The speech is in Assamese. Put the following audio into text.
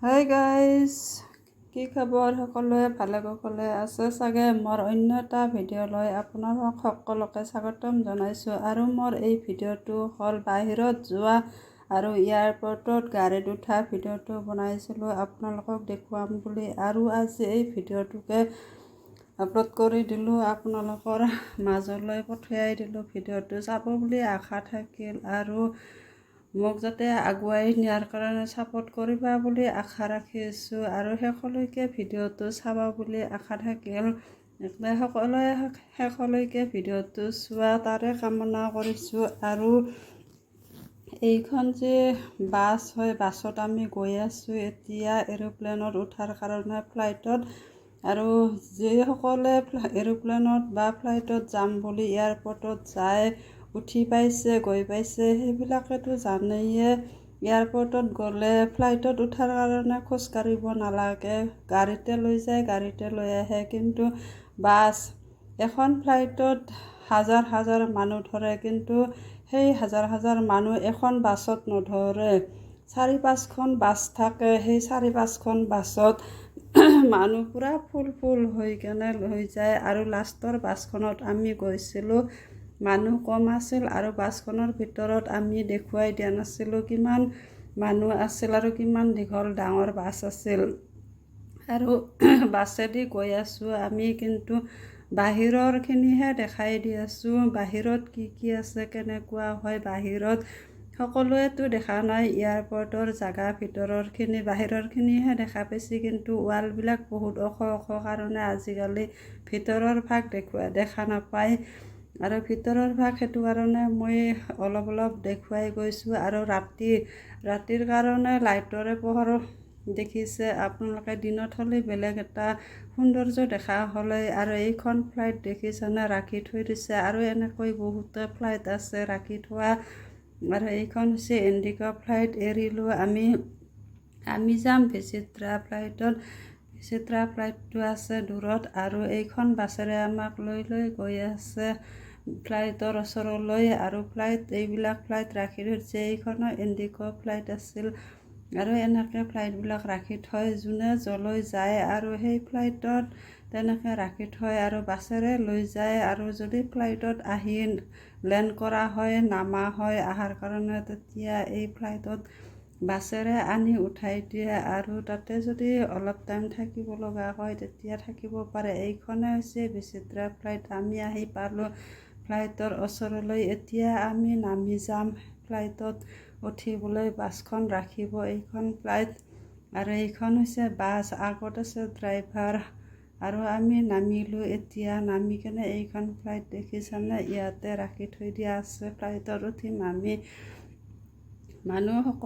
হাই গাইজ, কি খবৰ? সকলোৱে ভালে কুশলে আছে চাগে। মোৰ অন্য এটা ভিডিঅ'লৈ আপোনালোক সকলোকে স্বাগতম জনাইছোঁ। আৰু মোৰ এই ভিডিঅ'টো হ'ল বাহিৰত যোৱা আৰু এয়াৰপৰ্টত গাড়ীত উঠা ভিডিঅ'টো বনাইছিলোঁ আপোনালোকক দেখুৱাম বুলি। আৰু আজি এই ভিডিঅ'টোকে আপলোড কৰি দিলোঁ, আপোনালোকৰ মাজলৈ পঠিয়াই দিলোঁ। ভিডিঅ'টো চাব বুলি আশা থাকিল আৰু মোক যাতে আগুৱাই নিয়াৰ কাৰণে ছাপোৰ্ট কৰিবা বুলি আশা ৰাখিছোঁ। আৰু শেষলৈকে ভিডিঅ'টো চাবা বুলি আশা থাকিল। সকলোৱে শেষলৈকে ভিডিঅ'টো চোৱা তাৰে কামনা কৰিছোঁ। আৰু এইখন যে বাছ হয়, বাছত আমি গৈ আছোঁ এতিয়া এৰোপ্লেনত উঠাৰ কাৰণে, ফ্লাইটত। আৰু যিসকলে এৰোপ্লেনত বা ফ্লাইটত যাম বুলি এয়াৰপৰ্টত যায়, উঠি পাইছে, গৈ পাইছে, সেইবিলাকেতো জানেয়ে এয়াৰপৰ্টত গ'লে ফ্লাইটত উঠাৰ কাৰণে খোজ কাঢ়িব নালাগে, গাড়ীতে লৈ যায়, গাড়ীতে লৈ আহে। কিন্তু বাছ, এখন ফ্লাইটত হাজাৰ হাজাৰ মানুহ ধৰে, কিন্তু সেই হাজাৰ হাজাৰ মানুহ এখন বাছত নধৰে। 4-5খন বাছ থাকে, সেই 4-5খন বাছত মানুহ পূৰা ফুল হৈ কেনে লৈ যায়। আৰু লাষ্টৰ বাছখনত আমি গৈছিলোঁ, মানুহ কম আছিল আৰু বাছখনৰ ভিতৰত আমি দেখুৱাই দিয়া নাছিলোঁ কিমান মানুহ আছিল আৰু কিমান দীঘল ডাঙৰ বাছ আছিল। আৰু বাছেদি গৈ আছোঁ আমি, কিন্তু বাহিৰৰখিনিহে দেখাই দি আছোঁ। বাহিৰত কি কি আছে, কেনেকুৱা হয় বাহিৰত, সকলোৱেতো দেখা নাই এয়াৰপৰ্টৰ জাগা। ভিতৰৰখিনি, বাহিৰৰখিনিহে দেখা পাইছে। কিন্তু ৱালবিলাক বহুত ওখ ওখ কাৰণে আজিকালি ভিতৰৰ ভাগ দেখা নাপায়। আৰু ভিতৰৰ ভাগ সেইটো কাৰণে মই অলপ অলপ দেখুৱাই গৈছোঁ। আৰু ৰাতিৰ কাৰণে লাইটৰে পোহৰ দেখিছে আপোনালোকে। দিনত হ'লে বেলেগ এটা সৌন্দৰ্য দেখা হ'লে। আৰু এইখন ফ্লাইট দেখিছেনে, ৰাখি থৈ দিছে। আৰু এনেকৈ বহুতো ফ্লাইট আছে ৰাখি থোৱা। আৰু এইখন হৈছে ইণ্ডিগ' ফ্লাইট। এৰিলোঁ আমি যাম বিচিত্ৰা ফ্লাইটত। বিচিত্ৰা ফ্লাইটটো আছে দূৰত। আৰু এইখন বাছেৰে আমাক লৈ গৈ আছে ফ্লাইটৰ ওচৰলৈ। আৰু এইবিলাক ফ্লাইট ৰাখি থৈছে। এইখনো ইণ্ডিগ' ফ্লাইট আছিল। আৰু এনেকৈ ফ্লাইটবিলাক ৰাখি থয়, যোনে যলৈ যায় আৰু সেই ফ্লাইটত তেনেকৈ ৰাখি থয় আৰু বাছেৰে লৈ যায়। আৰু যদি ফ্লাইটত আহি লেণ্ড কৰা হয়, নামা হয় অহাৰ কাৰণে, তেতিয়া এই ফ্লাইটত বাছেৰে আনি উঠাই দিয়ে। আৰু তাতে যদি অলপ টাইম থাকিব লগা হয় তেতিয়া থাকিব পাৰে। এইখনে হৈছে বিচিত্ৰা ফ্লাইট। আমি আহি পালোঁ ফ্লাইটৰ ওচৰলৈ। এতিয়া আমি নামি যাম ফ্লাইটত উঠিবলৈ। বাছখন ৰাখিব এইখন ফ্লাইট। আৰু এইখন হৈছে বাছ, আগত আছে ড্ৰাইভাৰ। আৰু আমি নামিলোঁ এতিয়া। নামি কেনে এইখন ফ্লাইট দেখিছেনে, ইয়াতে ৰাখি থৈ দিয়া আছে। ফ্লাইটত উঠিম আমি। মানুহ সকলো